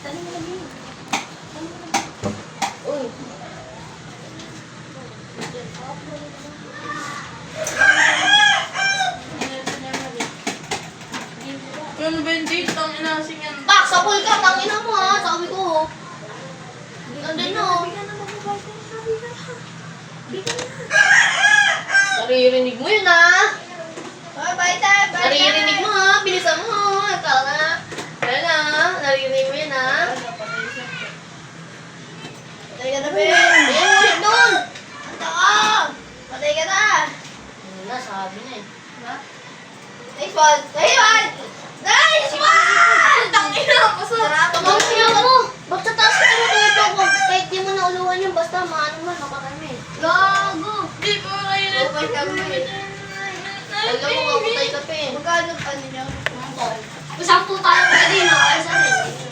Tali mo lagi. Uy. Ano ba yung date? Ang inasing yan. Pak, sapul ka. Tangina mo ha. Sabi ko. Andun no. Naririnig mo yun ha. Oh, baita. Naririnig mo ha. Bilisan mo. Ikaw na. Ayan na. Naririnig mo yun ha. Patay ka na, be. Ayan, ulit doon. Ang taka. Patay ka na. Ano na, sabi na eh. Nice one. Nice one. Nice one! Tangina, pasarap. Tumangin mo. Ba't sa taas ka tumutulito ko? Kahit di mo nauluan yun, basta maano man, makakarami. Gago. Di ko kayo na. Okay, sabi mo eh. Alam mo, kapatay ka pa eh. Magkano ano niya? Isang tayo pa din, nakakaisa rin.